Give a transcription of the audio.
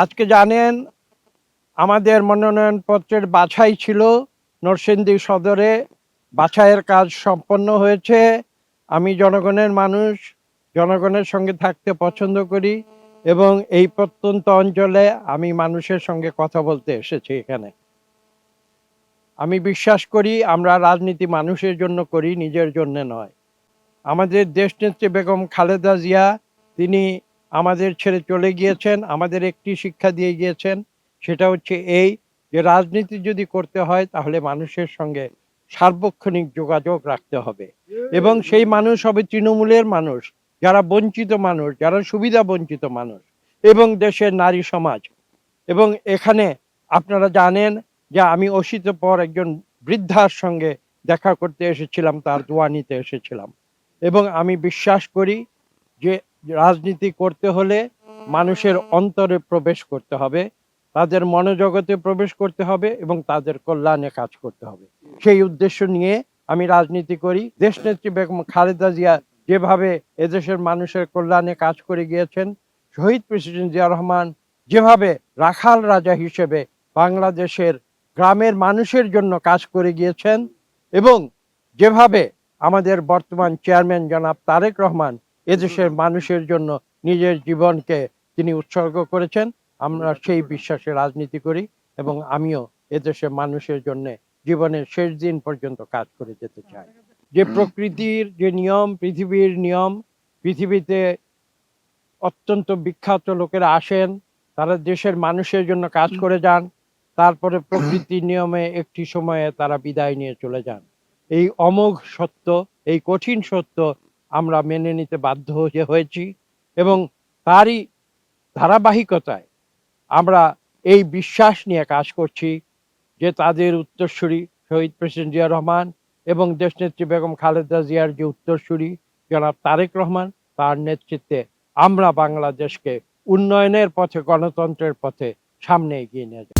আজকে জানেন আমাদের মনোনয়ন পত্রের বাছাই ছিল নরসিংদী সদরে। বাছাইয়ের কাজ সম্পন্ন হয়েছে। আমি জনগণের মানুষ, জনগণের সঙ্গে থাকতে পছন্দ করি এবং এই প্রত্যন্ত অঞ্চলে আমি মানুষের সঙ্গে কথা বলতে এসেছি এখানে। আমি বিশ্বাস করি আমরা রাজনীতি মানুষের জন্য করি, নিজের জন্য নয়। আমাদের দেশনেত্রী বেগম খালেদা জিয়া তিনি আমাদের ছেড়ে চলে গিয়েছেন, আমাদের একটি শিক্ষা দিয়ে গিয়েছেন, সেটা হচ্ছে এই যে রাজনীতি যদি করতে হয় তাহলে মানুষের সঙ্গে সার্বক্ষণিক যোগাযোগ রাখতে হবে এবং সেই মানুষ হবে তৃণমূলের মানুষ, যারা বঞ্চিত মানুষ, যারা সুবিধা বঞ্চিত মানুষ এবং দেশের নারী সমাজ। এবং এখানে আপনারা জানেন যে আমি অসিত পর একজন বৃদ্ধার সঙ্গে দেখা করতে এসেছিলাম, তার দোয়া নিতে এসেছিলাম। এবং আমি বিশ্বাস করি যে রাজনীতি করতে হলে মানুষের অন্তরে প্রবেশ করতে হবে, তাদের মনোজগতে প্রবেশ করতে হবে এবং তাদের কল্যাণে কাজ করতে হবে। সেই উদ্দেশ্য নিয়ে আমি রাজনীতি করি। দেশনেত্রী বেগম খালেদা জিয়া যেভাবে এদেশের মানুষের কল্যাণে কাজ করে গিয়েছেন, শহীদ প্রেসিডেন্ট জিয়া রহমান যেভাবে রাখাল রাজা হিসেবে বাংলাদেশের গ্রামের মানুষের জন্য কাজ করে গিয়েছেন এবং যেভাবে আমাদের বর্তমান চেয়ারম্যান জনাব তারেক রহমান এদেশের মানুষের জন্য নিজের জীবনকে তিনি উৎসর্গ করেছেন, আমরা সেই বিশ্বাসে রাজনীতি করি এবং আমিও এদেশের মানুষের জন্য জীবনের শেষ দিন পর্যন্ত কাজ করে যেতে চাই। যে প্রকৃতির যে নিয়ম, পৃথিবীর নিয়ম, পৃথিবীতে অত্যন্ত বিখ্যাত লোকেরা আসেন, তারা দেশের মানুষের জন্য কাজ করে যান, তারপরে প্রকৃতির নিয়মে একটি সময়ে তারা বিদায় নিয়ে চলে যান। এই অমোঘ সত্য, এই কঠিন সত্য আমরা মেনে নিতে বাধ্য হয়েছি এবং তারই ধারাবাহিকতায় আমরা এই বিশ্বাস নিয়ে কাজ করছি যে তাদের উত্তরসূরি শহীদ প্রেসিডেন্ট জিয়া রহমান এবং দেশনেত্রী বেগম খালেদা জিয়ার যে উত্তরসূরি জনাব তারেক রহমান, তার নেতৃত্বে আমরা বাংলাদেশকে উন্নয়নের পথে, গণতন্ত্রের পথে সামনে এগিয়ে নিয়ে যাব।